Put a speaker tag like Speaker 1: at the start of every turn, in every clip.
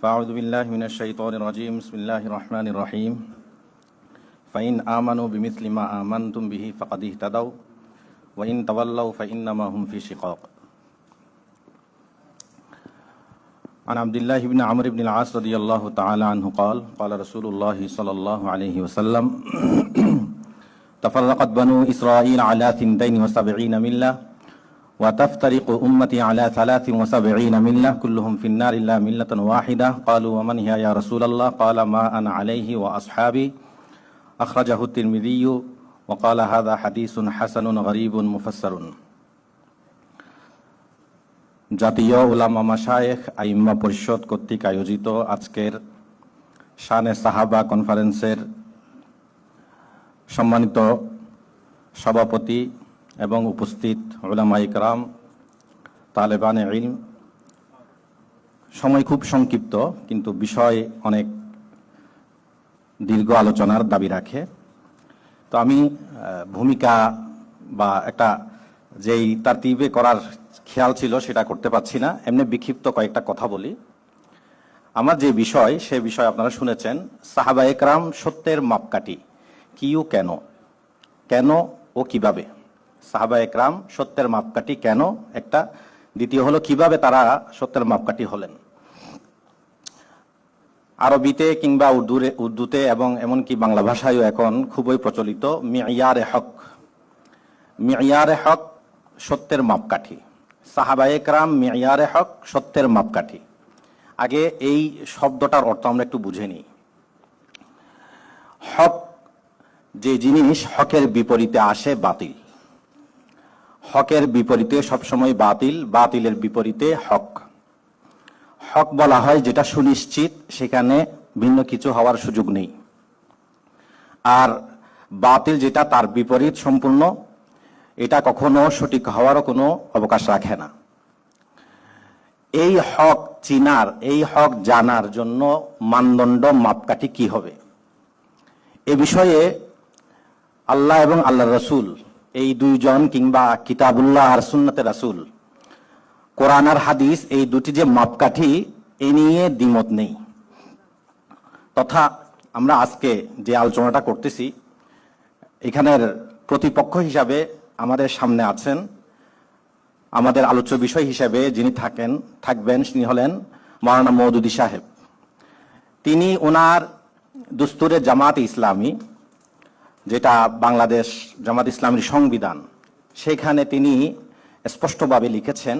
Speaker 1: فأعوذ بالله من الشيطان الرجيم بسم الله الرحمن الرحيم فإن آمنوا بمثل ما آمنتم به فقد اهتدوا وإن تولوا فإنما هم في شقاق. عن عبد الله بن عمرو بن العاص رضي الله تعالى عنه قال قال رسول الله صلى الله عليه وسلم تفرقت بنو إسرائيل على 72 ملة وتفترق أمتي على 73 ملة كلهم في النار إلا ملة واحدة قالوا ومن هي يا رسول الله قال ما أنا عليه وأصحابي أخرجه الترمذي وقال هذا حديث حسن غريب مفسر. জাতীয় উলামা মাশায়েখ আইম্মা পরিষদ কর্তৃক আয়োজিত আজকের শানে সাহাবা কনফারেন্সের সম্মানিত সভাপতি এবং উপস্থিত উলামা ইকরাম, তালেবানে ইলম, সময় খুব সংক্ষিপ্ত কিন্তু বিষয় অনেক দীর্ঘ আলোচনার দাবি রাখে। তো আমি ভূমিকা বা একটা যেই তারতিবে করার খেয়াল ছিল সেটা করতে পারছি না, এমনি বিক্ষিপ্ত কয়েকটা কথা বলি। আমার যে বিষয় সে বিষয় আপনারা শুনেছেন, সাহাবা একরাম সত্যের মাপকাঠি, কি ও কেন, কেন ও কিভাবে। সাহাবা একরাম সত্যের মাপকাঠি কেন একটা, দ্বিতীয় হলো কিভাবে তারা সত্যের মাপকাঠি হলেন। আরবিতে কিংবা উর্দুতে এবং এমনকি বাংলা ভাষায়ও এখন খুবই প্রচলিত মিয়ারে হক। মিয়ারে হক সত্যের মাপকাঠি, সাহাবা একরাম মিয়ারে হক সত্যের মাপকাঠি। আগে এই শব্দটার অর্থ আমরা একটু বুঝে নিই। হক যে জিনিস হকের বিপরীতে আসে বাতিল, হকের বিপরীতে সবসময় বাতিল, বাতিলের বিপরীতে হক। হক বলা হয় যেটা সুনিশ্চিত, সেখানে ভিন্ন কিছু হওয়ার সুযোগ নেই। আর বাতিল যেটা তার বিপরীত সম্পূর্ণ, এটা কখনো সঠিক হওয়ারও কোনো অবকাশ রাখে না। এই হক চিনার, এই হক জানার জন্য মানদণ্ড মাপকাঠি কি হবে, এ বিষয়ে আল্লাহ এবং আল্লাহ রসুল এই দুইজন, কিংবা কিতাবুল্লাহ আর সুন্নতে রাসূল, কোরআন আর হাদিস, এই দুটি যে মাপকাঠি, এ নিয়ে দ্বিমত নেই। তথা আমরা আজকে যে আলোচনাটা করতেছি, এখানের প্রতিপক্ষ হিসাবে আমাদের সামনে আছেন, আমাদের আলোচ্য বিষয় হিসাবে যিনি থাকবেন তিনি হলেন মাওলানা মওদুদী সাহেব। তিনি ওনার দুস্তুরে জামাত ইসলামী, যেটা বাংলাদেশ জামাত ইসলামীর সংবিধান, সেখানে তিনি স্পষ্টভাবে লিখেছেন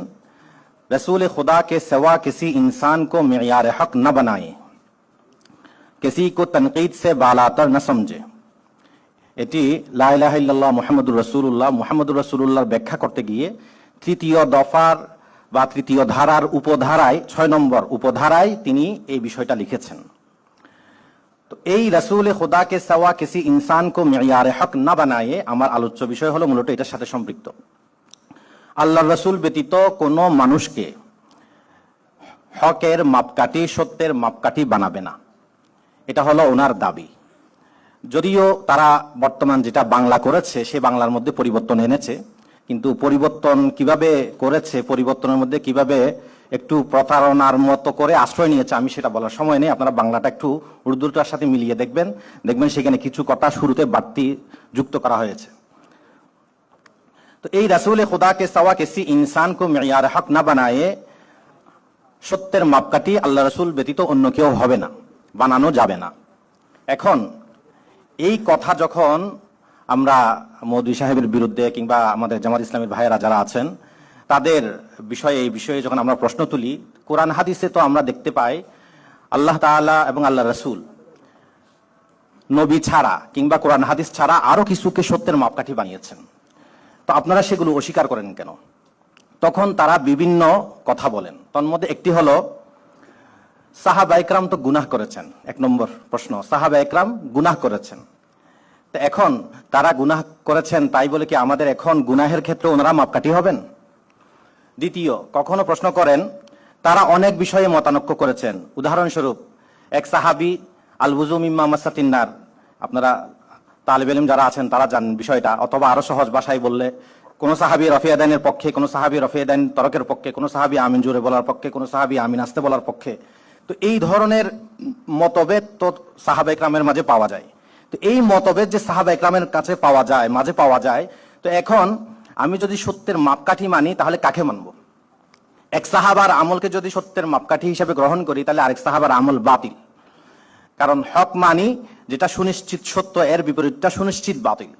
Speaker 1: रसूल खुदा के सिवा किसी इंसान को मेयार हक न बनाए, किसी को तनकीद से बालातर न समझे। এটি লা ইলাহা ইল্লাল্লাহ মুহাম্মাদুর রাসূলুল্লাহ, মুহাম্মাদুর রাসূলুল্লাহর ব্যাখ্যা করতে গিয়ে তৃতীয় দফার বা তৃতীয় ধারার উপধারায় 6 নম্বর উপধারায় তিনি এই বিষয়টা লিখেছেন। তো এই রসুল খুদা কে সিওয়া কিসি ইনসান কো মেয়ারে হক না বানায়ে, আমার আলোচ্য বিষয় হলো মূলত এটার সাথে সম্পৃক্ত। আল্লাহর রসুল ব্যতীত কোনো মানুষকে হকের মাপকাঠি, সত্যের মাপকাঠি বানাবে না, এটা হলো ওনার দাবি। যদিও তারা বর্তমান যেটা বাংলা করেছে সে বাংলার মধ্যে পরিবর্তন এনেছে, কিন্তু পরিবর্তন কিভাবে করেছে, পরিবর্তনের মধ্যে কিভাবে একটু প্রতারণার মতো করে আশ্রয় নিয়েছে, আমি সেটা বলার সময় নেই। আপনারা বাংলাটা একটু উর্দুটার সাথে মিলিয়ে দেখবেন সেখানে কিছু কথা শুরুতে বাড়তি যুক্ত করা হয়েছে। তো এই রাসূল খুদা কে সিওয়া কিসি ইনসান কো মেয়ার হক না বানায়ে, সত্যের মাপকাঠি আল্লাহ রসুল ব্যতীত অন্য কেউ হবে না, বানানো যাবে না। এখন এই কথা যখন আমরা মওদুদী সাহেবের বিরুদ্ধে কিংবা আমাদের জামাত ইসলামের ভাইয়েরা যারা আছেন তাদের বিষয়ে, এই বিষয়ে যখন আমরা প্রশ্ন তুলি, কোরআন হাদিসে তো আমরা দেখতে পাই আল্লাহ তাআলা এবং আল্লাহ রসুল নবী ছাড়া কিংবা কোরআন হাদিস ছাড়া আরো কিছুকে সত্যের মাপকাঠি বানিয়েছেন। তো আপনারা সেগুলো অস্বীকার করেন কেন? তখন তারা বিভিন্ন কথা বলেন। তন্মধ্যে একটি হলো সাহাবা একরাম তো গুনাহ করেছেন। 1 নম্বর প্রশ্ন, সাহাবা একরাম গুনাহ করেছেন, তো এখন তারা গুনাহ করেছেন তাই বলে কি আমাদের এখন গুনাহের ক্ষেত্রে ওনারা মাপকাঠি হবেন? দ্বিতীয়, কখনো প্রশ্ন করেন তারা অনেক বিষয়ে মতানৈক্য করেছেন। উদাহরণস্বরূপ এক সাহাবী আল ওযু মিম্মা মাসাতিন নার, আপনারা তালিব ইলম যারা আছেন তারা জানেন বিষয়টা, অথবা আরো সহজ ভাষায় বললে কোন সাহাবী রফিয়া দাইনের পক্ষে, কোন সাহাবী রফিয়া দাইন তরকের পক্ষে, কোন সাহাবী আমিন জোরে বলার পক্ষে, কোন সাহাবী আমিন আস্তে বলার পক্ষে। তো এই ধরনের মতভেদ তো সাহাবা ইকরামের মাঝে পাওয়া যায়। তো এই মতভেদ যে সাহাবা ইকরামের কাছে পাওয়া যায়, মাঝে পাওয়া যায়, তো এখন আমি যদি সত্যের মাপকাঠি মানি তাহলে কাকে মানবো? এক সাহাবার আমলকে যদি সত্যের মাপকাঠি হিসেবে গ্রহণ করি তাহলে আরেক সাহাবার আমল বাতিল। কারণ হক মানি যেটা সুনিশ্চিত সত্য, এর বিপরীতটা সুনিশ্চিত বাতিল।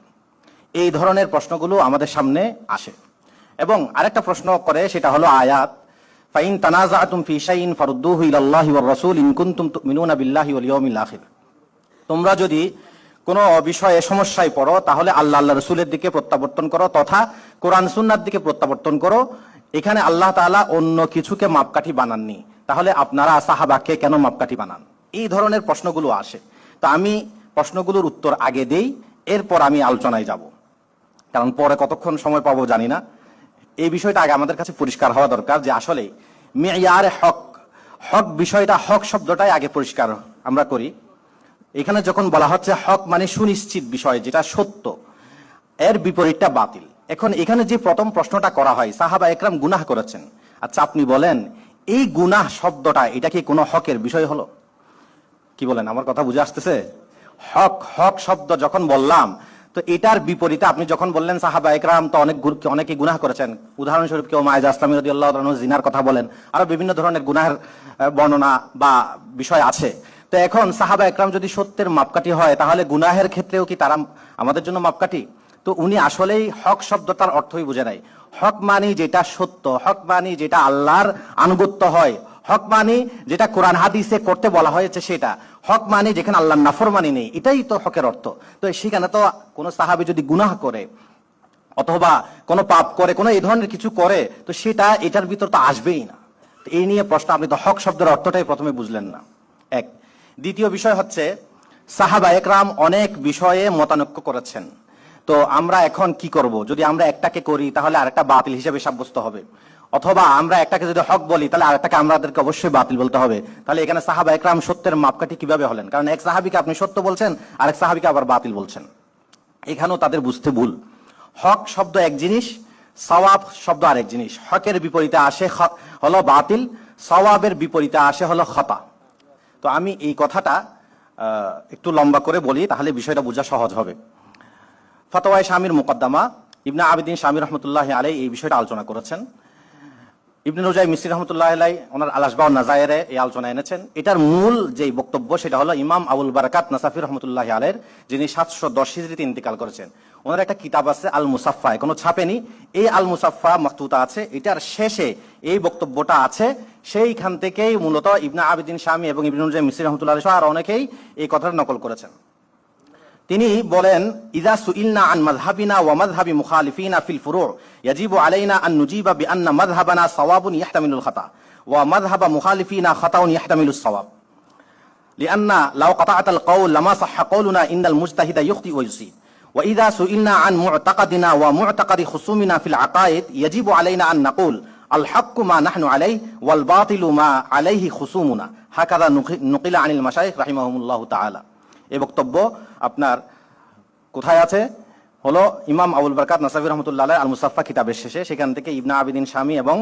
Speaker 1: এই ধরনের প্রশ্নগুলো আমাদের সামনে আসে। এবং আরেকটা প্রশ্ন করে, সেটা হলো আয়াত, ফাইন তানাজাতুম ফি শাইইন ফারুদ্দুহু ইলাল্লাহি ওয়ার রাসূল ইন কুনতুম তুমিনুনা বিল্লাহি ওয়াল ইয়াউমিল আখির। তোমরা যদি কোনো বিষয়ে সমস্যায় পড়ো তাহলে আল্লাহ রাসূলের দিকে প্রত্যাবর্তন করো তথা কোরআন সুন্নাহর দিকে প্রত্যাবর্তন করো। এখানে আল্লাহ তাআলা অন্য কিছুকে মাপকাঠি বানাননি, তাহলে আপনারা সাহাবাকে কেন মাপকাঠি বানান? এই ধরনের প্রশ্নগুলো আসে। তো আমি প্রশ্নগুলোর উত্তর আগে দেই, এরপর আমি আলোচনায় যাব, কারণ পরে কতক্ষণ সময় পাবো জানি না। এই বিষয়টা আগে আমাদের কাছে পরিষ্কার হওয়া দরকার যে আসলে মিয়ারে হক, হক বিষয়টা, হক শব্দটাই আগে পরিষ্কার আমরা করি। এখানে যখন বলা হচ্ছে হক মানে সুনিশ্চিত বিষয় যেটা সত্য, এর বিপরীতটা বাতিল। এখন এখানে যে প্রথম প্রশ্নটা করা হয়, সাহাবা একরাম গুনাহ করেছেন, আচ্ছা আপনি বলেন এই গুনাহ শব্দটা এটা কি কোনো হকের বিষয় হলো? কি বলেন, আমার কথা বুঝে আসতেছে? হক, হক শব্দ যখন বললাম, তো এটার বিপরীতে আপনি যখন বললেন সাহাবা একরাম তো অনেকে গুনাহ করেছেন, উদাহরণস্বরূপ কেউ মায়েজা ইসলামী রাদিয়াল্লাহু তাআলা জিনার কথা বলেন, আরো বিভিন্ন ধরনের গুনাহের বর্ণনা বা বিষয় আছে। তো এখন সাহাবা একরাম যদি সত্যের মাপকাঠি হয় তাহলে গুনাহের ক্ষেত্রেও কি তারা আমাদের জন্য মাপকাঠি? তো উনি আসলেই হক শব্দটার অর্থই বুঝে নাই। হক মানি যেটা সত্য, হক মানি যেটা আল্লাহর আনুগত্য হয়, হক মানি যেটা কোরআন হাদিসে করতে বলা হয়েছে সেটা, হক মানি যেখানে আল্লাহর নাফরমানি নেই, এটাই তো হকের অর্থ। তো সেখানে তো কোনো সাহাবী যদি গুনাহ করে অথবা কোনো পাপ করে, কোনো এই ধরনের কিছু করে, তো সেটা এটার ভিতর তো আসবেই না। তো এই নিয়ে প্রশ্ন, আপনি তো হক শব্দের অর্থটাই প্রথমে বুঝলেন না, এক। দ্বিতীয় বিষয় হচ্ছে সাহাবা একরাম অনেক বিষয়ে মতানৈক্য করেছেন। তো আমরা এখন কি করব? যদি আমরা একটাকে করি তাহলে আরেকটা বাতিল হিসেবে সাব্যস্ত হবে, অথবা আমরা একটাকে যদি হক বলি তাহলে আরেকটাকে আমাদেরকে অবশ্যই বাতিল বলতে হবে। তাহলে এখানে সাহাবা একরাম সত্যের মাপকাঠি কিভাবে হলেন? কারণ এক সাহাবীকে আপনি সত্য বলছেন, আরেক সাহাবীকে আবার বাতিল বলছেন। এখানেও তাদের বুঝতে ভুল। হক শব্দ এক জিনিস, সওয়াব শব্দ আরেক জিনিস। হকের বিপরীতে আসে হলো বাতিল, সওয়াবের বিপরীতে আসে হলো খতা। তো আমি এই কথাটা একটু লম্বা করে বলি, তাহলে বিষয়টা বোঝা সহজ হবে। ফতোয়ায়ে শামীর মুকদ্দমা, ইবনে আবিদিন শামী রহমতুল্লাহ আলাইহি এই বিষয়টা আলোচনা করেছেন। ইবনে নুজাই মিসরি রহমতুল্লাহ আলাইহি ওনার আল আসবাউ নাজায়েরে এই আলোচনা এনেছেন। এটার মূল যে বক্তব্য সেটা হলো ইমাম আবুল বারাকাত নাসাফি রহমতুল্লাহ আলাইহির, যিনি 710 হিজরিতে ইন্তিকাল করেছেন। ওনার একটা কিতাব আছে আল মুসাফফা, এখনো ছাপেনি। এই আল মুসাফফা মাকতুতা আছে, এটার শেষে এই বক্তব্যটা আছে। সেইখান থেকেই মূলত ইবনে আবিদিন শামী এবং ইবনে নুজাই মিসরি রহমতুল্লাহ আলাইহি আর অনেকেই এই কথাটা নকল করেছেন। তিনি বলেন, ইযা সুইলনা আন মাযহাবিনা ওয়া মাযহাবি মুখালিফিনা ফিল ফুরু' ইয়াজিবু আলাইনা আন নুজিবা বিআন্না মাযহাবানা সাওয়াবুন ইয়াহতামিলুল খাতা ওয়া মাযহাবা মুখালিফিনা খাতাউন ইয়াহতামিলুস সাওয়াব লিআন্না লাউ কাতা'আতাল কওল লামা সাহহা কওলুনা ইন্নাল মুজতাহিদা ইখতি ওয়া ইউসিব ওয়া ইযা সুইলনা আন মু'তাকাদিনা ওয়া মু'তাকাদি খুসুমিনা ফিল আকায়েদ ইয়াজিবু আলাইনা আন নাকুল আল হাক্কু মা নাহনু আলাইহি ওয়াল বাতিলু মা আলাইহি খুসুমুনা হাকাযা নুকিলা আনিল মাশায়েখ রাহিমাহুমুল্লাহু তাআলা। এই বক্তব্য আপনার কোথায় আছে? হলো ইমাম আবুল বারাকাত নাসাফি রহমতুল্লাহ আলাইহি আল মুসাফফা কিতাবের শেষে। সেখান থেকে ইবনে আবিদিন শামী এবং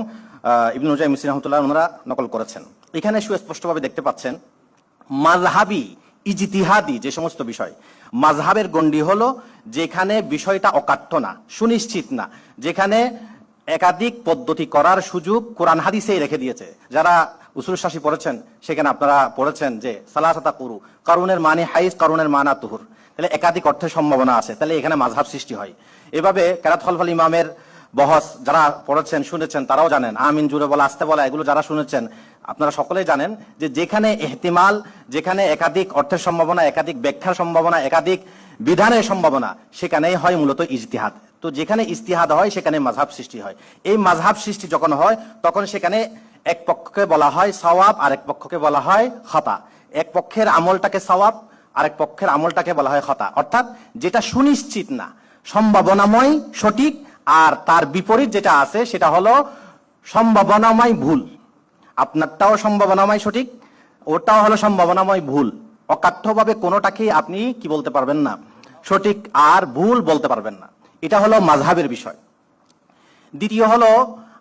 Speaker 1: ইবনে নুজাই মিসরি রহমতুল্লাহ ওনারা নকল করেছেন। এখানে সুস্পষ্টভাবে দেখতে পাচ্ছেন মাযহাবি ইজতিহাদি যে সমস্ত বিষয়, মাযহাবের গণ্ডি হলো যেখানে বিষয়টা অকাট্য না, সুনিশ্চিত না, যেখানে একাধিক পদ্ধতি করার সুযোগ কোরআন হাদিসেই রেখে দিয়েছে। যারা উসুল শাসি পড়েছেন সেখানে আপনারা পড়েছেন যে সালাসাতা কুরু, কারুনের মানে হাইজ, কারুনের মানা তুহুর, তাহলে একাধিক অর্থের সম্ভাবনা আছে, তাহলে এখানে মাযহাব সৃষ্টি হয়। এভাবে কেরাত খলফাল ইমামের বহস যারা পড়েছেন শুনেছেন তারাও জানেন, আমিন জুড়ে বলা আসতে বলা এগুলো যারা শুনেছেন আপনারা সকলেই জানেন যে যেখানে ইহতিমাল, যেখানে একাধিক অর্থের সম্ভাবনা, একাধিক ব্যাখ্যার সম্ভাবনা, একাধিক বিধানের সম্ভাবনা, সেখানেই হয় মূলত ইজতিহাদ। তো যেখানে ইজতিহাদ হয় সেখানে মাযহাব সৃষ্টি হয়। এই মাযহাব সৃষ্টি যখন হয় তখন সেখানে এক পক্ষকে বলা হয় সওয়াব, আরেক পক্ষকে বলা হয় খতা। এক পক্ষের আমলটাকে সওয়াব, আরেক পক্ষের আমলটাকে বলা হয় খতা। অর্থাৎ যেটা সুনিশ্চিত না, সম্ভাবনাময় সঠিক, আর তার বিপরীত যেটা আছে সেটা হলো সম্ভাবনাময় ভুল। আপনারটাও সম্ভাবনাময় সঠিক, ওটাও হলো সম্ভাবনাময় ভুল। অকাঠ্যভাবে কোনোটাকেই আপনি কি বলতে পারবেন না, সঠিক আর ভুল বলতে পারবেন না। এটা হলো মাযহাবের বিষয়। দ্বিতীয় হলো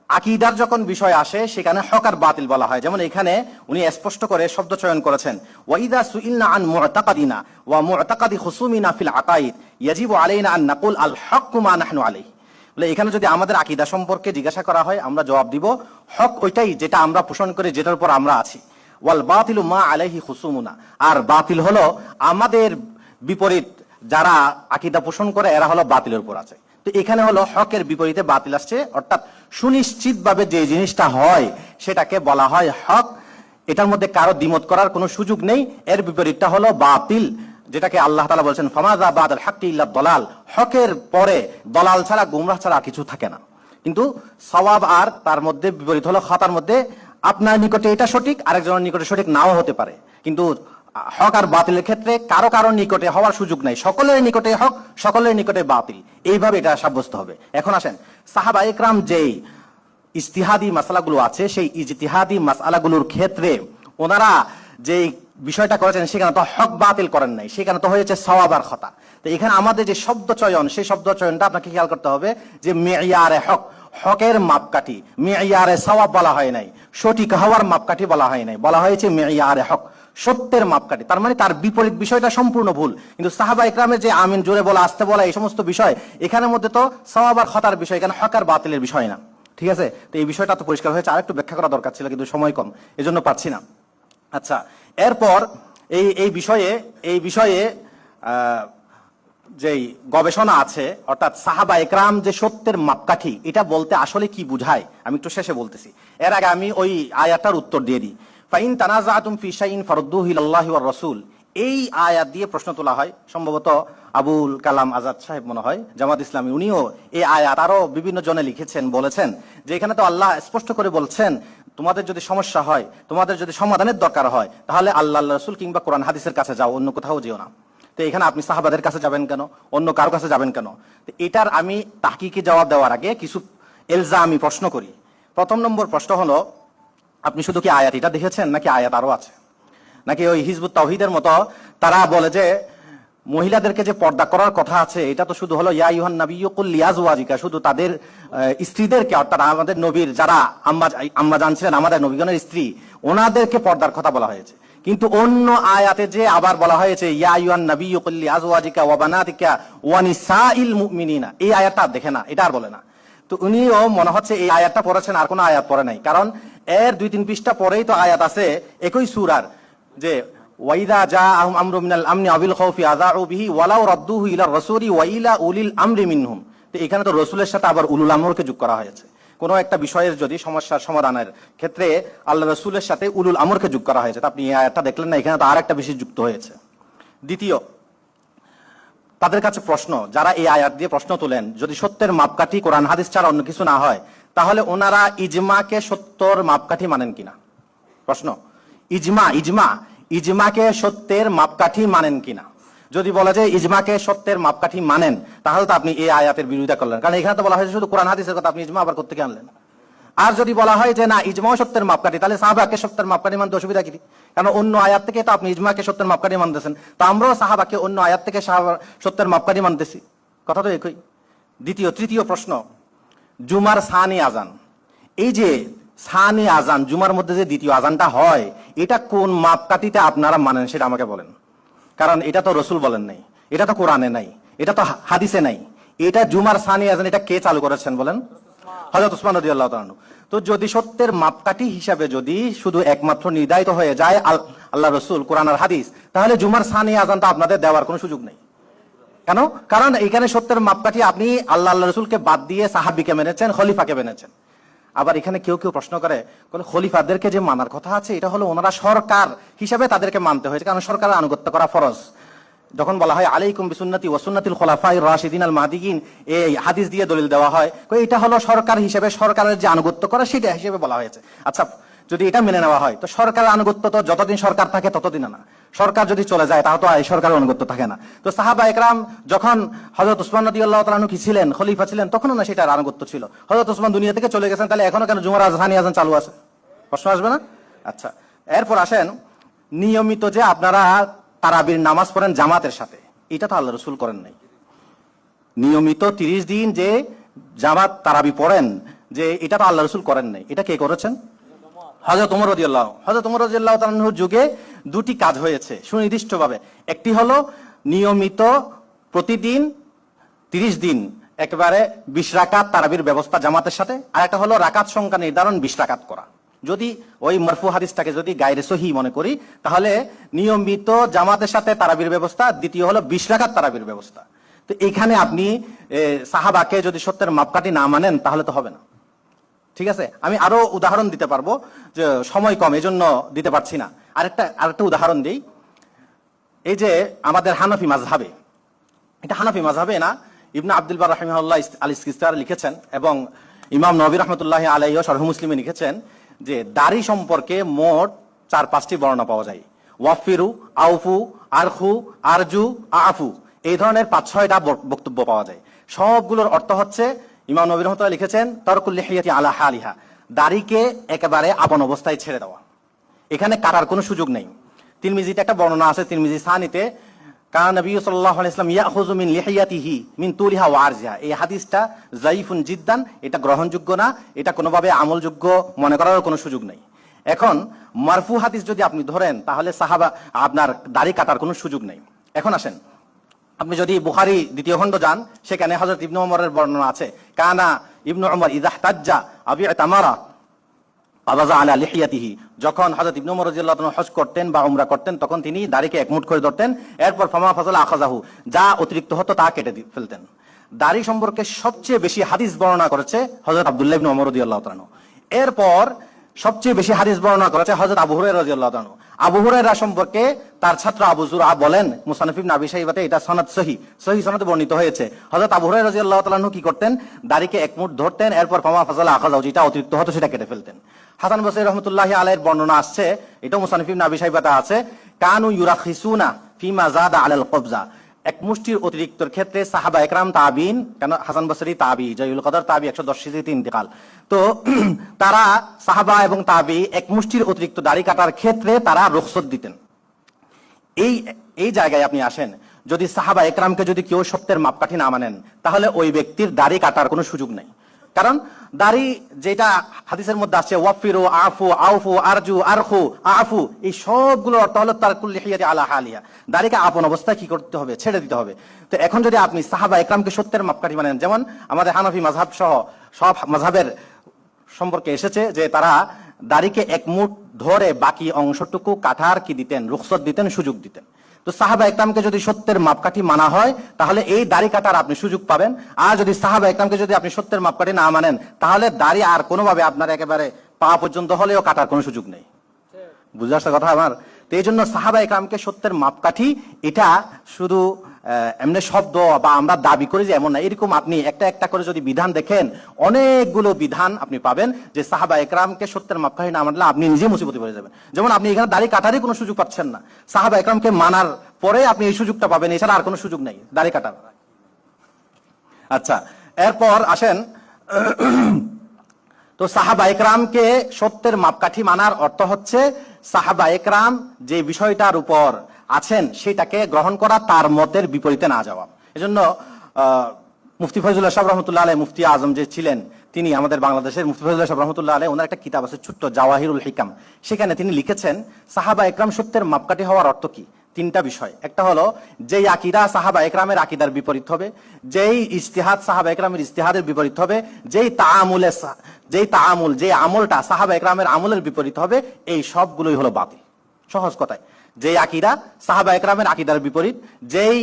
Speaker 1: আকীদার যখন বিষয় আসে সেখানে হক আর বাতিল বলা হয়। যেমন এখানে উনি স্পষ্ট করে শব্দ চয়ন করেছেন, ওয়াইদা সুইলনা আন মুতাকাদিনা ওয়া মুতাকাদি খুসুমিনা ফিল আকাইদ ইয়াজিবু আলাইনা আন নাকুল আল হক মা নাহনু আলাইহি। বলে এখানে যদি আমাদের আকীদা সম্পর্কে জিজ্ঞাসা করা হয় আমরা জবাব দিব হক ওইটাই যেটা আমরা পোষণ করে, যেটার উপর আমরা আছি। ওয়াল বাতিলু মা আলাইহি খুসুমুনা, আর বাতিল হলো আমাদের বিপরীত যারা আকীদা পোষণ করে এরা হলো বাতিলের উপর আছে। তো এখানে হলো হকের বিপরীতে বাতিল আসছে, অর্থাৎ সুনিশ্চিতভাবে যে জিনিসটা হয় সেটাকে বলা হয় হক, এটার মধ্যে কারো দ্বিমত করার কোনো সুযোগ নেই। এর বিপরীতটা হলো বাতিল, যেটাকে আল্লাহ তাআলা বলেছেন ফামাযা বাদাল হাক্কি ইল্লা দলাল, হকের পরে দলাল ছাড়া গুমরাহ ছাড়া কিছু থাকে না। কিন্তু সওয়াব আর তার মধ্যে বিপরীত হলো খাতার মধ্যে আপনার নিকটে এটা সঠিক, আরেকজনের নিকটে সঠিক নাও হতে পারে। কিন্তু হক আর বাতিলের ক্ষেত্রে কারো কারো নিকটে হওয়ার সুযোগ নাই, সকলের নিকটে হক সকলের নিকটে বাতিল, এইভাবে এটা সাব্যস্ত হবে। এখন আসেন সাহাবা ইকরাম যেই ইজতিহাদি মাসআলাগুলো আছে সেই ইজতিহাদি মাসআলাগুলোর ক্ষেত্রে ওনারা যে বিষয়টা করেছেন সেখানে তো হক বাতিল করেন নাই, সেখানে তো হয়েছে সওয়াব আর খতা। তো এখানে আমাদের যে শব্দ চয়ন সেই শব্দ চয়নটা আপনাকে খেয়াল করতে হবে যে মেয়ারে হক, হকের মাপকাঠি, মেয়ারে সওয়াব বলা হয় নাই, সঠিক হওয়ার মাপকাঠি বলা হয় নাই, বলা হয়েছে মেয়ারে হক, সত্যের মাপকাঠি। তার মানে তার বিপরীত বিষয়টা সম্পূর্ণ ভুল। কিন্তু সাহাবা ইকরামের যে আমিন জোরে বলা আসতে বলা এই সমস্ত বিষয় এখানের মধ্যে তো সওয়াব আর খতার বিষয়, এখানে হক আর বাতিলের বিষয় না। ঠিক আছে, তো এই বিষয়টা তো পরিষ্কার হয়েছে, আরেকটু ব্যাখ্যা করা দরকার ছিল কিন্তু সময় কম, এজন্য পাচ্ছি না। আচ্ছা, এরপর এই বিষয়ে যেই গবেষণা আছে, অর্থাৎ সাহাবা ইকরাম যে সত্যের মাপকাঠি এটা বলতে আসলে কি বুঝায় আমি একটু শেষে বলতেছি। এর আগে আমি ওই আয়াতটার উত্তর দিয়ে দিই, ফাইন তানাজাতুম ফি শাইইন ফারুদ্দুহু ইলাল্লাহি ওয়ার রাসূল। এই আয়াত দিয়ে প্রশ্ন তোলা হয়, সম্ভবত আবুল কালাম আজাদ সাহেব মনে হয় জামাত ইসলামী, উনিও এই আয়াত আরো বিভিন্ন জনে লিখেছেন, বলেছেন যে এখানে তো আল্লাহ স্পষ্ট করে বলছেন তোমাদের যদি সমস্যা হয়, তোমাদের যদি সমাধানের দরকার হয় তাহলে আল্লাহ রাসূল কিংবা কোরআন হাদিসের কাছে যাও, অন্য কোথাও যেও না। তো এখানে আপনি সাহাবাদের কাছে যাবেন কেন, অন্য কারো কাছে যাবেন কেন? এটার আমি তাহকিকি জবাব দেওয়ার আগে কিছু এলজামি প্রশ্ন করি। প্রথম নম্বর প্রশ্ন হলো, আপনি শুধু কি আয়াত এটা দেখেছেন নাকি আয়াত আরো আছে? নাকি ওই হিজবুত তাওহীদের মতো তারা বলে যে মহিলাদেরকে যে পর্দা করার কথা আছে এটা তো শুধু হলো ইয়া আইয়ুহান নাবিয়্যু কুল লিআজওয়াজিকা, শুধু তাদের স্ত্রীদেরকে, অর্থাৎ আমাদের নবীর যারা আম্মা জান ছিলেন আমাদের নবীগণের স্ত্রী, ওনাদেরকে পর্দার কথা বলা হয়েছে। কিন্তু অন্য আয়াতে যে আবার বলা হয়েছে ইয়া আইয়ুহান নাবিয়্যু কুল লিআজওয়াজিকা ওয়া বানাতিকা ওয়া নিসাইল মুমিনিনা, এই আয়াতটা দেখে না, এটা আর বলে না। তো উনিও মনে হচ্ছে এই আয়াতটা পড়েছেন, আর কোনো আয়াত পড়ে নাই, কারণ এর 2-3 পৃষ্ঠা পরেই তো আয়াত আছে একই সূরার যে ওয়াইদা জাআহুম আমরু মিনাল আমনি আবিল খাউফি আযাউ বিহি ওয়ালাউ রাদ্দুহু ইলা রাসূলি ওয়া ইলা উলিল আমরি মিনহুম। তো এখানে তো রাসূলের সাথে আবার উলুল আমরকে যোগ করা হয়েছে। কোনো একটা বিষয়ের যদি সমস্যার সমাধানের ক্ষেত্রে আল্লাহ রাসূলের সাথে উলুল আমরকে যোগ করা হয়েছে। তো আপনি এই আয়াতটা দেখলেন না, এখানে তো আরেকটা বিষয় যুক্ত হয়েছে। দ্বিতীয়, তাদের কাছে প্রশ্ন, যারা এই আয়াত দিয়ে প্রশ্ন তোলেন যদি সত্যের মাপকাঠি কোরআন হাদিস ছাড়া অন্য কিছু না হয় তাহলে ওনারা ইজমাকে সত্যর মাপকাঠি মানেন কিনা? প্রশ্ন, ইজমাকে সত্যের মাপকাঠি মানেন কিনা? যদি বলা যায় ইজমাকে সত্যের মাপকাঠি মানেন তাহলে তো আপনি এই আয়াতের বিরোধিতা করলেন, কারণ এখানে তো বলা হয়েছে শুধু কোরআন হাদিসের কথা, আপনি ইজমা আবার কোত্থেকে আনলেন? আর যদি বলা হয় যে না ইজমাও সত্যের মাপকাঠি, তাহলে সাহাবাকে সত্যের মাপকাঠি মানতে অসুবিধা কি? কারণ অন্য আয়াত থেকে তো আপনি ইজমাকে সত্যের মাপকাঠি মানতেছেন, তো আমরাও সাহাবাকে অন্য আয়াত থেকে সত্যের মাপকাঠি মানতেছি, কথা তো একই। তৃতীয় প্রশ্ন, জুমার সানি আজান, এই যে সানি আজান জুমার মধ্যে যে দ্বিতীয় আজানটা হয় এটা কোন মাপকাঠিতে আপনারা মানেন সেটা আমাকে বলেন। কারণ এটা তো রসুল বলেন নাই, এটা তো কোরআনে নাই, এটা তো হাদিসে নাই। এটা জুমার সানি আজান এটা কে চালু করেছেন বলেন? হযরত উসমান রাদিয়াল্লাহু তাআলা আনহু। তো যদি সত্যের মাপকাঠি হিসাবে যদি শুধু একমাত্র নির্ধারিত হয়ে যায় আল্লাহ রসুল, কোরআন আর হাদিস, তাহলে জুমার সানি আজানটা আপনাদের দেওয়ার কোনো সুযোগ নেই। কেন? কারণ এখানে সত্যের মাপকাঠি আপনি আল্লাহ রসুলকে বাদ দিয়ে সাহাবীকে মেনেছেন, খলিফাকে মেনেছেন। আবার এখানে কেউ কেউ প্রশ্ন করে খলিফাদেরকে যে মানার কথা আছে এটা হলো ওনারা সরকার হিসাবে তাদেরকে মানতে হয়েছে, কারণ সরকারের আনুগত্য করা ফরজ। যখন বলা হয় আলাইকুম বিসুন্নতি ওয়া সুন্নাতিল খুলাফায়ে রাশিদিন আল মাহদিয়িন, এই হাদিস দিয়ে দলিল দেওয়া হয় এটা হলো সরকার হিসেবে সরকারের যে আনুগত্য করা সেটা হিসেবে বলা হয়েছে। আচ্ছা, যদি এটা মেনে নেওয়া হয় তো সরকারের আনুগত্য তো যতদিন সরকার থাকে ততদিন না, সরকার যদি চলে যায় তাহলে তো এই সরকারের আনুগত্য থাকে না। তো সাহাবা একরাম যখন হযরত উসমান রাদিয়াল্লাহু তাআলা কি ছিলেন, খলিফা ছিলেন, তখনও না সেটার আনুগত্য ছিল। হযরত উসমান দুনিয়া থেকে চলে গেছেন, তাহলে এখনো কেন জুমার সানি আজান চালু আছে? প্রশ্ন আসবে না? আচ্ছা, এরপর আসেন নিয়মিত যে আপনারা তারাবির নামাজ পড়েন জামাতের সাথে, এটা তো আল্লাহ রাসূল করেন নাই। নিয়মিত 30 দিন যে জামাত তারাবি পড়েন যে এটা তো আল্লাহ রাসূল করেন নাই, এটা কে করেছেন? হযরত ওমর রাদিয়াল্লাহু তাআলার যুগে দুটি কাজ হয়েছে সুনির্দিষ্টভাবে। একটি হলো নিয়মিত প্রতিদিন 30 দিন একেবারে 20 রাকাত তারাবির ব্যবস্থা জামাতের সাথে, আর একটা হলো রাকাত সংখ্যা নির্ধারণ 20 রাকাত করা। যদি ওই মারফু হাদিসটাকে যদি গায়রে সহি মনে করি, তাহলে নিয়মিত জামাতের সাথে তারাবির ব্যবস্থা, দ্বিতীয় হলো 20 রাকাত তারাবির ব্যবস্থা। তো এখানে আপনি সাহাবাকে যদি সত্যের মাপকাঠি না মানেন তাহলে তো হবে না। ঠিক আছে, আমি আরো উদাহরণ দিতে পারবো, যে সময় কম এজন্য দিতে পারছি না। আরেকটা উদাহরণ দিই। এই যে আমাদের হানাফি মাযহাবে, এটা হানাফি মাযহাবে না, ইবনে আব্দুল বার রাহিমাহুল্লাহ আল ইস্তিসকার লিখেছেন এবং ইমাম নবী রাহমাতুল্লাহি আলাইহি শরহ মুসলিমে লিখেছেন যে দাড়ি সম্পর্কে মোট 4-5টি বর্ণনা পাওয়া যায়। ওয়াফিরু, আউফু, আরখু, আরজু, আফু, এই ধরনের 5-6টা বক্তব্য পাওয়া যায়। সবগুলোর অর্থ হচ্ছে, ইমাম নবী রাহমাতুল্লাহ লিখেছেন, তারকুল লিহিয়াতি আলা হালিহা, দাড়িকে একেবারে আপন অবস্থায় ছেড়ে দেওয়া, এখানে কাটার কোনো সুযোগ নেই। তিরমিজিতে একটা বর্ণনা আছে, তিরমিজি সানিতে, কানা নবী সাল্লাল্লাহু আলাইহি ওয়াসাল্লাম ইয়াখুযু মিন লিহিয়াতিহি মিন তুলিহা ওয়া আরজিহা। এই হাদিসটা যায়িফুন জিদ্দান, এটা গ্রহণযোগ্য না, এটা কোনোভাবে আমলযোগ্য মনে করার কোনো সুযোগ নেই। এখন মারফু হাদিস যদি আপনি ধরেন, তাহলে সাহাবা আপনার দাড়ি কাটার কোনো সুযোগ নেই। এখন আসেন, আপনি যদি বুখারী 2য় খণ্ড যান, সেখানে হযরত ইবনে ওমরের বর্ণনা আছে, কানা ইবনে ওমর ইযা ইহতাজ্জা আবি তামারা আবাজা আলা লিহিয়াতিহি, যখন হযরত ইবনে ওমর রাদিয়াল্লাহু তাআলা হজ করতেন বা উমরা করতেন, তখন তিনি দাড়িকে একমুঠ করে ধরতেন, এরপর ফামা ফাযালা আখাযাহু, যা অতিরিক্ত হতো তা কেটে ফেলতেন। দাড়ি সম্পর্কে সবচেয়ে বেশি হাদিস বর্ণনা করেছে হযরত আব্দুল্লাহ ইবনে ওমর রাদিয়াল্লাহু তাআলা। এরপর সবচেয়ে বেশি হাদিস বর্ণনা করেছে হযরত আবু হুরায়রা রাদিয়াল্লাহু তাআলা। আবু হুরায়রা সম্পর্কে তার ছাত্র আবু যুরআ বলেন, মুসান্নাফ ইবনে আবি শাইবাতে এটা সনদ সহি সনদে বর্ণিত হয়েছে, হযরত আবু হুরায়রা রাদিয়াল্লাহু তাআলা কি করতেন, দাড়িকে একমুঠ ধরতেন, এরপর ফামা ফাযালা আখাযাহু, যেটা অতিরিক্ত হতো সেটা কেটে ফেলতেন। হাসান বসরি রাহমাতুল্লাহি আলাইহির বর্ণনা আসছে, এটা মুসান্নাফ ইবনে আবি শাইবাতে আছে, কানু ইউরাখিসুনা ফিমা যাদা আলাল কবজা, এক মুষ্টির অতিরিক্তর ক্ষেত্রে সাহাবা একরাম তাবিন, কেন হাসান বসরি তাবি, জাইউল কদর তাবি, 110 হিজরিতে ইন্তেকাল, তো তারা সাহাবা এবং তাবি এক মুষ্টির অতিরিক্ত দাড়ি কাটার ক্ষেত্রে তারা রুখসত দিতেন। এই জায়গায় আপনি আসেন, যদি সাহাবা একরামকে যদি কেউ সত্যের মাপকাঠি না মানেন, তাহলে ওই ব্যক্তির দাড়ি কাটার কোনো সুযোগ নেই। কারণ দাড়ি যেটা হাদিসের মধ্যে আছে, ওয়াফিরু, আফু, আউফু, আরজু, আরখু, আফু, এই সবগুলো অর্থ হলো তারকুল লিহিয়াতি আলা হালিহা, দাড়িকে আপন অবস্থায় কি করতে হবে, ছেড়ে দিতে হবে। তো এখন যদি আপনি সাহাবা একরামকে সত্যের মাপকাঠি মানেন, যেমন আমাদের হানাফি মাযহাব সহ সব মাযহাবের সম্পর্কে এসেছে যে তারা দাড়িকে একমুঠ ধরে বাকি অংশটুকু কাটার কি দিতেন, রুখসত দিতেন, সুযোগ দিতেন। তো সাহাবা একরামকে যদি সত্যের মাপকাঠি মানা হয়, তাহলে এই দাড়ি কাটার আপনি সুযোগ পাবেন। আর যদি সাহাবা একরামকে যদি আপনি সত্যের মাপকাঠি না মানেন, তাহলে দাড়ি আর কোনোভাবে আপনার একেবারে পা পর্যন্ত হলেও কাটার কোনো সুযোগ নেই। বুঝে আসছে কথা আমার? তো এই জন্য সাহাবা একরামকে সত্যের মাপকাঠি, এটা শুধু এমনি শব্দ বা আমরা দাবি করি যে এমন না, এরকম আপনি একটা একটা করে যদি বিধান দেখেন, অনেকগুলো বিধান আপনি পাবেন যে সাহাবা একরামকে সত্যের মাপকাঠি না মানলে আপনি নিজে মুসিবতে পড়ে যাবেন। যেমন আপনি এখানে দাড়ি কাটারই কোনো সুযোগ পাচ্ছেন না, সাহাবা একরামকে মানার পরে আপনি এই সুযোগটা পাবেন, এছাড়া আর কোনো সুযোগ নেই দাড়ি কাটার। আচ্ছা, এরপর আসেন, তো সাহাবা একরামকে সত্যের মাপকাঠি মানার অর্থ হচ্ছে সাহাবা একরাম যে বিষয়টার উপর আছেন সেটাকে গ্রহণ করা, তার মতের বিপরীতে না যাওয়া। এজন্য মুফতি ফয়জুল্লাহ সাহেব রহমতুল্লাহ আলাইহি, মুফতি আজম যে ছিলেন তিনি আমাদের বাংলাদেশের, মুফতি ফয়জুল্লাহ সাহেব রহমতুল্লাহ আলাইহি, ওনার একটা কিতাব আছে ছোট্ট, জাওয়াহিরুল হিকাম, সেখানে তিনি লিখেছেন সাহাবা একরাম সত্যের মাপকাঠি হওয়ার অর্থ কি। 3টা বিষয়। একটা হলো যেই আকীদা সাহাবা একরামের আকীদার বিপরীত হবে, যেই ইজতিহাদ সাহাবা একরামের ইজতিহাদের বিপরীত হবে, যেই তাআমুল যে আমলটা সাহাবা একরামের আমলের বিপরীত হবে, এই সবগুলোই হলো বাতিল। সহজ কথায়, যেই আকীদা সাহাবা একরামের আকীদার বিপরীত, যেই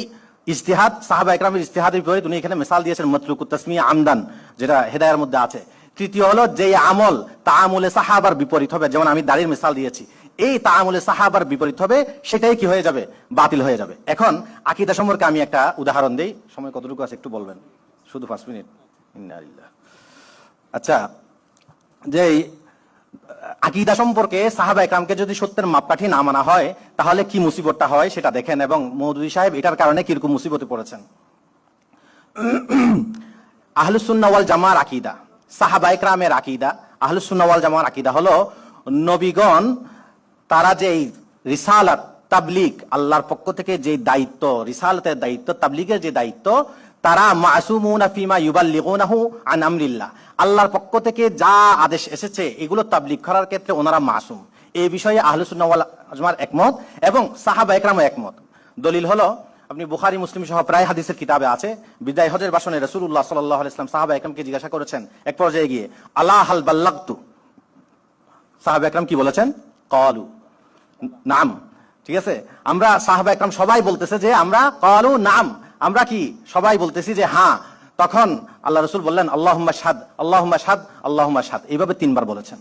Speaker 1: ইজতিহাদ সাহাবা একরামের ইজতিহাদের বিপরীত, উনি এখানে মিসাল দিয়েছেন মাতরুকুত তাসমিয়া আমদান, যেটা হেদায়ার মধ্যে আছে। তৃতীয় হলো যেই আমল তাআমুলে সাহাবার বিপরীত হবে, যেমন আমি দাড়ির মিসাল দিয়েছি, এই তাআমুলে সাহাবার বিপরীত হবে, সেটাই কি হয়ে যাবে, বাতিল হয়ে যাবে। এখন আকীদা সম্পর্কে আমি একটা উদাহরণ দেই, সময় কতটুকু আছে একটু বলবেন, শুধু 5 মিনিট। আচ্ছা, যে আকীদা সম্পর্কে সাহাবা একরামকে যদি সত্যের মাপকাঠি না মানা হয়, তাহলে কি মুসিবতটা হয় সেটা দেখেন, এবং মৌদুদী সাহেব এটার কারণে কিরকম মুসিবতে পড়েছেন। আহলুস সুন্নাহ ওয়াল জামার আকীদা, সাহাবা একরামের আকীদা, আহলুস সুন্নাহ ওয়াল জামার আকীদা হলো নবীগণ তারা যে রিসালাত, তাবলীগ, আল্লাহর পক্ষ থেকে যে দায়িত্ব, রিসালাতের দায়িত্ব, তাবলীগের যে দায়িত্ব, তারা মাসুমুনা ফিমা ইউবাল্লিগুনাহু আন আমরিল্লাহ, আল্লাহর পক্ষ থেকে যা আদেশ এসেছে এগুলো তাবলীগ করার ক্ষেত্রে ওনারা মাসুম। এই বিষয়ে আহলুস সুন্নাহ ওয়াল জামার একমত এবং সাহাবা একরামও একমত। দলিল হলো আপনি বুখারী মুসলিম সহ প্রায় হাদিসের কিতাবে আছে, বিদায় হজের ভাষণে রাসূলুল্লাহ সাল্লাল্লাহু আলাইহি ওয়াসাল্লাম সাহাবা একরামকে জিজ্ঞাসা করেছেন এক পর্যায়ে গিয়ে, আলা হাল বাল্লাগতু, সাহাবা একরাম কি বলেছেন? ক্বালু নাম। ঠিক আছে, আমরা সাহাবা একরাম সবাই বলতেছে যে আমরা ক্বালু নাম, আমরা কি সবাই বলতেছি যে হ্যাঁ। তখন আল্লাহ রাসূল বললেন আল্লাহুম্মা শাহাদ, আল্লাহুম্মা শাহাদ, আল্লাহুম্মা শাহাদ, এইভাবে 3 বার বলেছেন।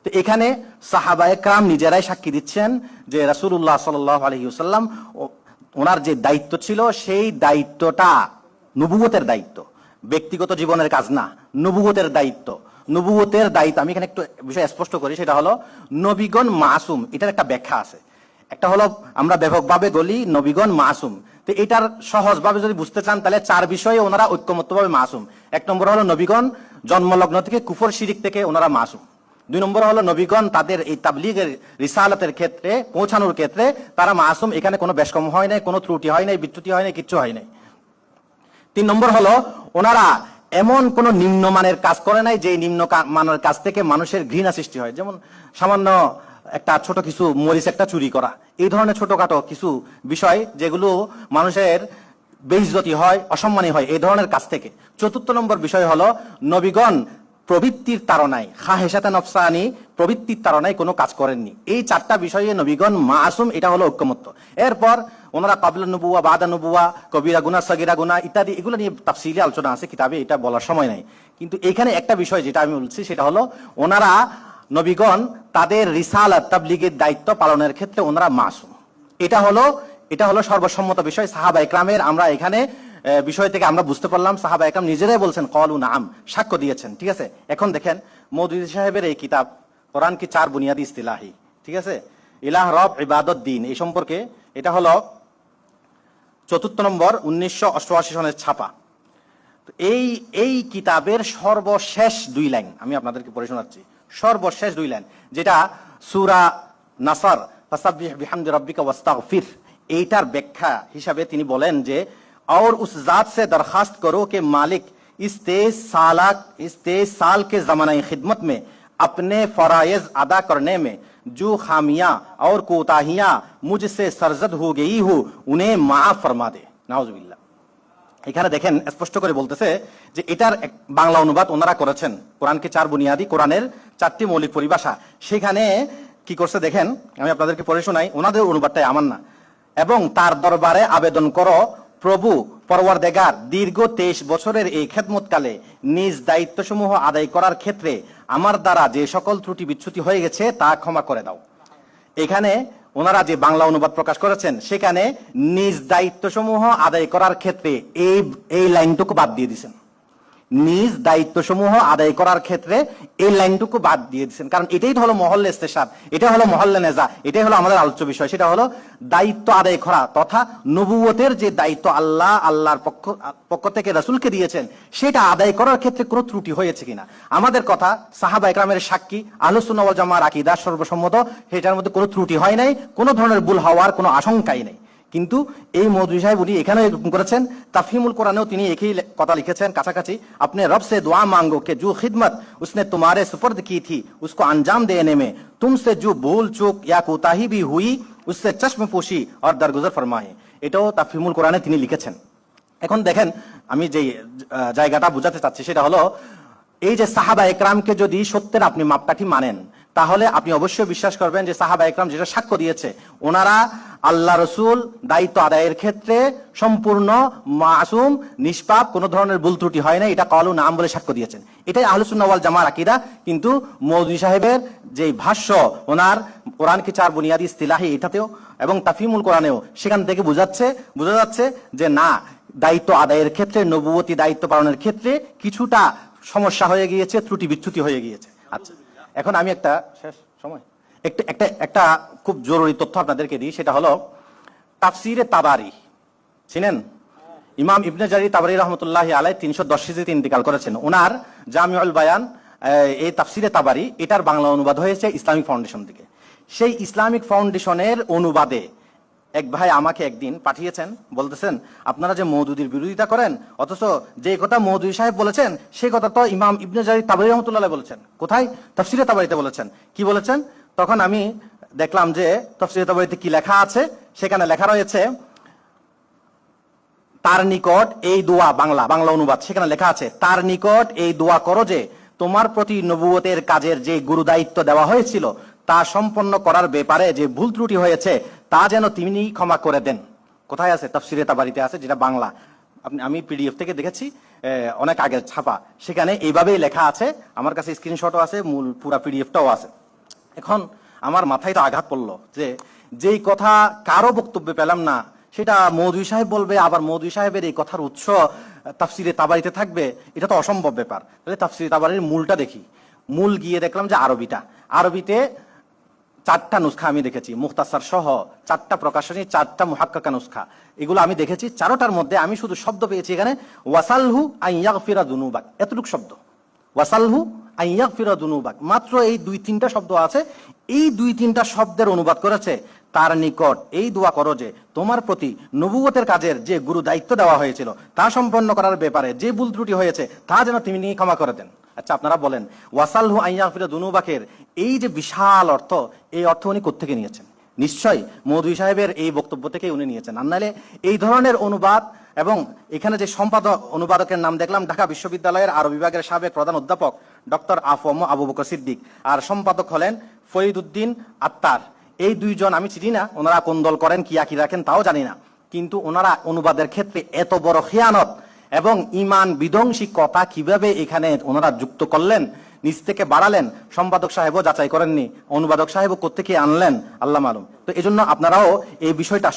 Speaker 1: তো এখানে সাহাবা একরাম নিজেরাই সাক্ষী দিচ্ছেন যে রাসূলুল্লাহ সাল্লাল্লাহু আলাইহি ওয়াসাল্লাম ওনার যে দায়িত্ব ছিল সেই দায়িত্বটা নবুয়তের দায়িত্ব, ব্যক্তিগত জীবনের কাজ না, নবুয়তের দায়িত্ব। নবুয়তের দায়িত্ব আমি এখানে একটু বিষয় স্পষ্ট করি, সেটা হলো নবীগণ মাসুম, এটার একটা ব্যাখ্যা আছে। একটা হলো আমরা ব্যাপকভাবে বলি নবীগণ মাসুম, তো এটার সহজভাবে যদি বুঝতে চান তাহলে 4 বিষয়ে ওনারা ঐক্যমত্যভাবে মাসুম। 1 নম্বর হলো নবীগণ জন্মলগ্ন থেকে কুফর শিরিক থেকে ওনারা মাসুম। 2 নম্বর হলো নবীগণ তাদের এই তাবলীগের রিসালাতের ক্ষেত্রে পৌঁছানোর ক্ষেত্রে তারা মাসুম, এখানে কোনো বেশকম হয় নাই, কোনো ত্রুটি হয় নাই, বিচ্যুতি হয় নাই, কিচ্ছু হয় নাই। 3 নম্বর হলো ওনারা এমন কোন নিম্নমানের কাজ করে নাই যে নিম্ন মানের কাজ থেকে মানুষের ঘৃণা সৃষ্টি হয়। যেমন সামান্য একটা ছোট কিছু মরিচ একটা চুরি করা, এই ধরনের ছোটখাটো কিছু বিষয় যেগুলো মানুষের বেইজ্জতি হয়, অসম্মানী হয়, এই ধরনের কাজ থেকে। 4 নম্বর বিষয় হলো নবীগণ প্রবৃত্তির তাড়নায়, খাহেসাতে নফসানি, প্রবৃত্তির তাড়নায় কোনো কাজ করেননি। এই 4টা বিষয়ে নবীগণ মাসুম, এটা হলো ঐক্যমত্য। এরপর ওনারা কাবলা নবুয়া, বাদা নবুয়া, কবিরা গুনাহ, সগীরা গুনাহ ইত্যাদি এগুলো নিয়ে তাফসীলি আলোচনা আছে কিতাবে, এটা বলার সময় নাই। কিন্তু এখানে একটা বিষয় যেটা আমি বলছি সেটা হলো ওনারা নবীগণ তাদের রিসালাত তাবলীগের দায়িত্ব পালনের ক্ষেত্রে ওনারা মাসুম। এটা হলো সর্বসম্মত বিষয় সাহাবা একরামের। আমরা এখানে বিষয় থেকে আমরা বুঝতে পারলাম সাহাবা একরাম নিজেরাই বলছেন ক্বালু নাম, সাক্ষ্য দিয়েছেন। ঠিক আছে, এখন দেখেন মওদুদী সাহেবের এই কিতাব কোরআন কি 4 বুনিয়াদি ইস্তিলাহি, ঠিক আছে, ইলাহ, রব, ইবাদত, দ্বীন, এই সম্পর্কে এটা হলো 4 নম্বর 1988 সনের ছাপা। তো এই কিতাবের সর্বশেষ 2 লাইন আমি আপনাদেরকে পড়ে শোনাচ্ছি। সর্বশেষ 2 লাইন যেটা সূরা নাসর ফাসাব্বিহ বিহামদি রাব্বিকা ওয়াস্তাগফির, এইটার ব্যাখ্যা হিসাবে তিনি বলেন যে और उस जात से दरखास्त करो कि मालिक इस 23 साल के ज़माने खिदमत में अपने फराइज अदा करने में जो खामियां और कोताहियां मुझसे सरजद हो गई हो उन्हें माफ फरमा दे। नाउजुबिल्लाह। এখানে দেখেন স্পষ্ট করে বলতেছে যে এটার বাংলা অনুবাদ ওনারা করেছেন কোরআনকে 4 বুনিয়াদি, কোরআনের 4টি মৌলিক পরিভাষা। সেখানে কি করছে দেখেন, আমি আপনাদেরকে পড়ে শোনাই, ওনাদের অনুবাদটাই আমার না। এবং তার দরবারে আবেদন করো প্রভু পরওয়ারদেগার দীর্ঘ 23 বছরের এই খেদমতকালে নিজ দায়িত্বসমূহ আদায় করার ক্ষেত্রে আমার দ্বারা যে সকল ত্রুটি বিচ্যুতি হয়ে গেছে তা ক্ষমা করে দাও। এখানে ওনারা যে বাংলা অনুবাদ প্রকাশ করেছেন সেখানে নিজ দায়িত্বসমূহ আদায় করার ক্ষেত্রে এই লাইনটুকু বাদ দিয়ে দিয়েছেন। নিজ দায়িত্বসমূহ আদায় করার ক্ষেত্রে এই লাইনটুকু বাদ দিয়ে দিচ্ছেন, কারণ এটাই হলো মহল্লে ইস্তেশাদ, এটা হলো মহল্লে নেজা, এটাই হলো আমাদের আলোচ্য বিষয়। সেটা হলো দায়িত্ব আদায় করা তথা নবুয়তের যে দায়িত্ব আল্লাহর পক্ষ থেকে রাসূলকে দিয়েছেন সেটা আদায় করার ক্ষেত্রে কোনো ত্রুটি হয়েছে কিনা। আমাদের কথা সাহাবা একরামের সাক্ষী, আহলুস সুন্নাহ ওয়াল জামাআর আকীদা সর্বসম্মত, সেটার মধ্যে কোনো ত্রুটি হয় নাই, কোনো ধরনের ভুল হওয়ার কোনো আশঙ্কাই নেই। কিন্তু এই মওদুদী সাহেব উনি এখানেও এরকম করেছেন, তাফহিমুল কোরআনেও তিনি একই কথা লিখেছেন কাছাকাছি, আপনি রব সে दुआ मांगो कि जो खिदमत उसने तुम्हारे सुपर्द की थी उसको अंजाम देने में तुमसे जो भूल चूक या कोताही भी हुई उससे चश्म पोशी और दरगुजर फरमाए। এটাও তাফহিমুল কোরআনে তিনি লিখেছেন। এখন দেখেন আমি যে জায়গাটা বোঝাতে চাচ্ছি সেটা হলো এই যে সাহাবা একরামকে যদি সত্যের আপনি মাপকাঠি মানেন তাহলে আপনি অবশ্যই বিশ্বাস করবেন যে সাহাবা একরাম যেটা সাক্ষ্য দিয়েছে ওনারা আল্লাহ রসুল দায়িত্ব আদায়ের ক্ষেত্রে সম্পূর্ণ মাসুম, নিষ্পাপ, কোনো ধরনের ভুল ত্রুটি হয় না, এটা ক্বালু নাম বলে সাক্ষ্য দিয়েছেন। এটাই আহলুস সুন্নাহ ওয়াল জামাআর আকীদা। কিন্তু মওদুদী সাহেবের যে ভাষ্য ওনার কোরআন কি 4 বুনিয়াদি ইস্তিলাহি এটাতেও এবং তাফহিমুল কোরআনেও সেখান থেকে বোঝা যাচ্ছে যে না, দায়িত্ব আদায়ের ক্ষেত্রে নবুয়তি দায়িত্ব পালনের ক্ষেত্রে কিছুটা সমস্যা হয়ে গিয়েছে, ত্রুটি বিচ্যুতি হয়ে গিয়েছে। আচ্ছা, এখন আমি একটা শেষ সময় একটা খুব জরুরি তথ্য আপনাদেরকে দিই, সেটা হলো তাফসিরে তাবারি চিনেন? ইমাম ইবনে জারির তাবারি রহমতুল্লাহি আলাইহি 310 হিজরিতে ইন্তেকাল করেছেন। ওনার জামিউল বায়ান, এই তাফসিরে তাবারি, এটার বাংলা অনুবাদ হয়েছে ইসলামিক ফাউন্ডেশন থেকে। সেই ইসলামিক ফাউন্ডেশনের অনুবাদে এক ভাই আমাকে একদিন পাঠিয়েছেন, বলতেছেন আপনারা যে মওদুদির বিরোধিতা করেন, অথচ যে কথা মওদুদি সাহেব বলেছেন সেই কথা তো ইমাম ইবনে জারির তাবরি রহমতুল্লাহ আলাইহি বলেছেন। কোথায়? তাফসিরে তাবরিতে বলেছেন। কি বলেছেন? তখন আমি দেখলাম যে তাফসিরে তাবরিতে কি লেখা আছে, সেখানে লেখা রয়েছে তার নিকট এই দোয়া, বাংলা অনুবাদ, সেখানে লেখা আছে তার নিকট এই দোয়া করো যে তোমার প্রতি নবুয়তের কাজের যে গুরু দায়িত্ব দেওয়া হয়েছিল তা সম্পন্ন করার ব্যাপারে যে ভুল ত্রুটি হয়েছে তা যেন তিনি ক্ষমা করে দেন। কোথায় আছে? তাফসিরে তাবারিতে আছে, যেটা বাংলা। আমি পিডিএফ থেকে দেখেছি, অনেক আগের ছাপা, সেখানে এইভাবেই লেখা আছে। আমার কাছে স্ক্রিনশটও আছে, মূল পুরা পিডিএফটাও আছে। এখন আমার মাথায় তো আঘাত পড়লো যে যেই কথা কারো বক্তব্যে পেলাম না, সেটা মওদুদি সাহেব বলবে, আবার মওদুদি সাহেবের এই কথার উৎস তাফসিরে তাবারিতে থাকবে, এটা তো অসম্ভব ব্যাপার। তাহলে তাফসিরে তাবারির মূলটা দেখি। মূল গিয়ে দেখলাম যে আরবিতে 4টা নুসখা আমি দেখেছি, মুখতাসার সহ 4টা প্রকাশনী, 4টা মুহাক্কাকা নুসখা, এগুলো আমি দেখেছি। 4টার মধ্যে আমি শুধু শব্দ পেয়েছি এখানে ওয়াসালহু আন ইয়াগফিরা দুনুবাক, এতটুকু শব্দ, ওয়াসালহু আন ইয়াগফিরা দুনুবাক, মাত্র এই 2-3টা শব্দ আছে। এই 2-3টা শব্দের অনুবাদ করেছে তার নিকট এই দোয়া করো যে তোমার প্রতি নবুয়তের কাজের যে গুরু দায়িত্ব দেওয়া হয়েছিল তা সম্পন্ন করার ব্যাপারে যে ভুল ত্রুটি হয়েছে তা যেন তিনি ক্ষমা করে দেন। আচ্ছা, আপনারা বলেন ওয়াসালহু আন ইয়াগফিরা দুনুবাকের এই যে বিশাল অর্থ, এই অর্থ উনি কোত্থেকে নিয়েছেন? নিশ্চয়ই মওদুদি সাহেবের এই বক্তব্য থেকে উনি নিয়েছেন। আর নাহলে এই ধরনের অনুবাদ, এবং এখানে যে সম্পাদক অনুবাদকের নাম দেখলাম ঢাকা বিশ্ববিদ্যালয়ের আরব বিভাগের সাবেক প্রধান অধ্যাপক ডক্টর আফম আবু বকর সিদ্দিক, আর সম্পাদক হলেন ফরিদউদ্দিন আত্তার। এই 2 জন আমি চিনি না, ওনারা কোন দল করেন, কি আকি রাখেন তাও জানি না, কিন্তু ওনারা অনুবাদের ক্ষেত্রে এত বড় খেয়ানত এবং ইমান বিধ্বংসী কথা কিভাবে এখানে ওনারা যুক্ত করলেন, নিজ থেকে বাড়ালেন, সম্পাদক সাহেবও যাচাই করেননি, অনুবাদক সাহেবও কোত্থেকে আনলেন আল্লাহ মালুম। তো এই জন্য আপনারাও এই বিষয়টা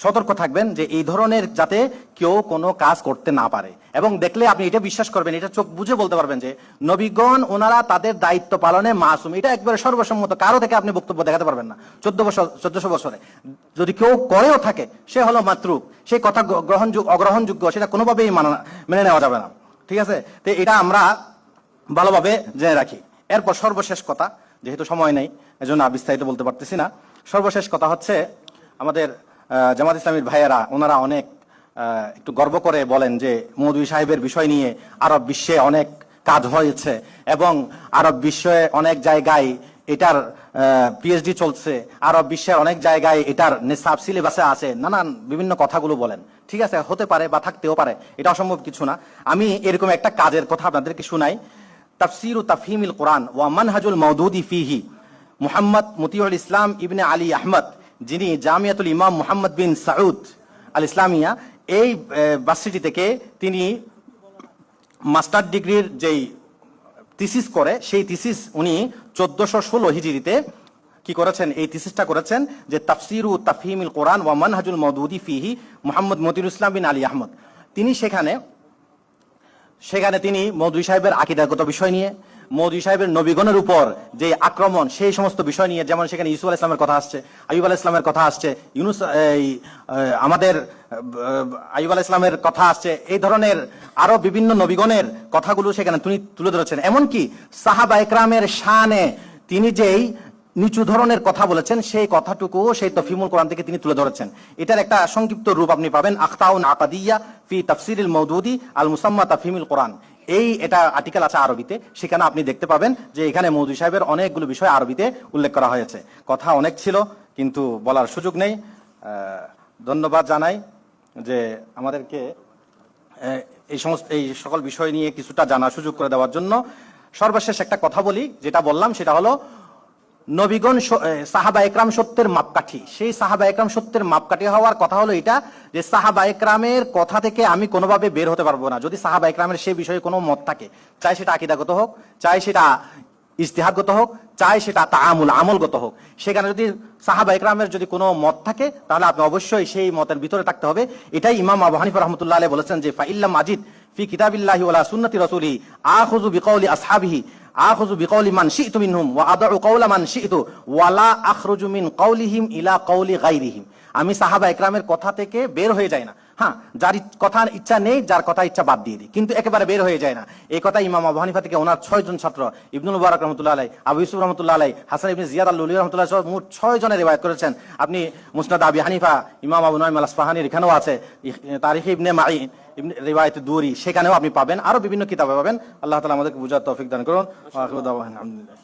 Speaker 1: সতর্ক থাকবেন যে এই ধরনের যাতে কেউ কোনো কাজ করতে না পারে। এবং দেখলে আপনি এটা বিশ্বাস করবেন, এটা চোখ বুঝে বলতে পারবেন যে নবীগণ ওনারা তাদের দায়িত্ব পালনে মাসুম। এটা একবারে সর্বসম্মত, কারো থেকে আপনি বক্তব্য দেখাতে পারবেন না। 1400 বছরে যদি কেউ করেও থাকে সে হলো মাতরুক, সেই কথা অগ্রহণযোগ্য, সেটা কোনোভাবেই মেনে নেওয়া যাবে না। ঠিক আছে? তো এটা আমরা ভালোভাবে জেনে রাখি। এরপর সর্বশেষ কথা, যেহেতু সময় নেই এজন্য বিস্তারিত বলতে পারতেছি না, সর্বশেষ কথা হচ্ছে আমাদের জামাত ইসলামীর ভাইয়েরা ওনারা অনেক একটু গর্ব করে বলেন যে মওদুদি সাহেবের বিষয় নিয়ে আরব বিশ্বে অনেক কাজ হয়েছে এবং আরব বিশ্বে অনেক জায়গায় এটার পিএইচডি চলছে, আরব বিশ্বের অনেক জায়গায় এটার নিসাব সিলেবাসে আছে, নানান বিভিন্ন কথাগুলো বলেন। ঠিক আছে, হতে পারে বা থাকতেও পারে, এটা অসম্ভব কিছু না। আমি এরকম একটা কাজের কথা আপনাদেরকে শুনাই। তাফসীর ও তাফহিমিল কোরআন ওয়া মানহাজুল মওদুদি ফিহি, মুহাম্মদ মতিউল ইসলাম ইবনে আলী আহমদ, যিনি জামিয়াতুল ইমাম মুহাম্মদ বিন সাউদ আল ইসলামিয়া, এই ভার্সিটি থেকে তিনি মাস্টার ডিগ্রির যেই থিসিস করে, সেই থিসিস উনি 1416 হিজরিতে কি করেছেন? এই থিসিসটা করেছেন যে তাফসীর ও তাফহিমিল কোরআন ওয়া মানহাজুল মওদুদি ফিহি মুহাম্মদ মতিউল ইসলাম বিন আলী আহমদ। তিনি সেখানে তিনি মওদুদি সাহেবের আকীদাগত বিষয় নিয়ে, মওদুদি সাহেবের নবীগণের উপর যে আক্রমণ, সেই সমস্ত বিষয় নিয়ে, যেমন সেখানে ইউসুফ আলাইহিস সালামের কথা আসছে, আইয়ুব আলাইহিস সালামের কথা আসছে, আমাদের আইয়ুব আলাইহিস সালামের কথা আসছে, এই ধরনের আরো বিভিন্ন নবীগণের কথাগুলো সেখানে তিনি তুলে ধরেছেন। এমনকি সাহাবা ইকরামের শানে তিনি যেই নিচু ধরনের কথা বলেছেন, সেই কথাটুকু সেই তাফহিমুল কোরআন থেকে তিনি তুলে ধরেছেন। এটার একটা সংক্ষিপ্ত রূপ আপনি পাবেন, আখতাউন আকাদিয়া ফি তাফসিরিল মওদুদি আল মুসাম্মা তাফহিমুল কোরআন। এটা আর্টিকেল আছে আরবিতে, সেখানে আপনি দেখতে পাবেন যে এখানে মওদুদি সাহেবের অনেকগুলো বিষয় আরবিতে উল্লেখ করা হয়েছে। কথা অনেক ছিল কিন্তু বলার সুযোগ নেই। ধন্যবাদ জানাই যে আমাদেরকে এই সকল বিষয় নিয়ে কিছুটা জানার সুযোগ করে দেওয়ার জন্য। সর্বশেষ একটা কথা বলি, যেটা বললাম সেটা হলো নবীগণ সাহাবা একরাম সত্যের মাপকাঠি। সেই সাহাবা একরাম সত্যের মাপকাঠি হওয়ার কথা হলো এটা যে সাহাবা একরামের কথা থেকে আমি কোনোভাবে বের হতে পারবো না। যদি সাহাবা একরামের সেই বিষয়ে কোনো মত থাকে, চাই সেটা আকীদাগত হোক, চাই সেটা ইজতিহাদগত হোক, চাই সেটা আমলগত হোক, সেখানে যদি সাহাবা একরামের যদি কোনো মত থাকে তাহলে আপনি অবশ্যই সেই মতের ভিতরে থাকতে হবে। এটাই ইমাম আবু হানিফা রাহমাতুল্লাহ আলাইহি বলেছেন যে ফাইল্লাম আজিদ ফি কিতাবিল্লাহি ওয়ালা সুন্নতি রাসূলিহি আখুযু বিকাউলি আসহাবিহি আখুযু বিকাউলি মান শি'তু মিনহুম ওয়া আদউ কাওলা মান শি'তু ওয়া লা আখরুজু মিন কাওলিহিম ইলা কাওলি গায়রিহিম। আমি সাহাবা একরামের কথা থেকে বের হয়ে যাই না, হ্যাঁ, যার কথার ইচ্ছা নেই, যার কথা ইচ্ছা বাদ দিয়ে দিই, কিন্তু একেবারে বের হয়ে যায় না। এই কথা ইমাম আবু হানিফা থেকে ওনার 6 জন ছাত্র, ইবনুল মুবারক রহমতুল্লাহ আলাই, আবু ইউসুফ রহমতুল্লাহ আলাই, হাসান ইবনে জিয়াদ আল-লুলি রহমতুল্লাহ সহ মোট 6 জনের রিওয়ায়াত করেছেন। আপনি মুসনাদ আবি হানিফা, ইমাম আবু নুআইম আল-আসফাহানির এখানেও আছে, তারিখ ইবনে মাঈন, রিওয়ায়াত দুরি, সেখানেও আপনি পাবেন, আরো বিভিন্ন কিতাবে পাবেন। আল্লাহ তাআলা আমাদেরকে বুঝার তৌফিক দান করুন। ওয়া আখিরু দাওয়ানা আলহামদুলিল্লাহ।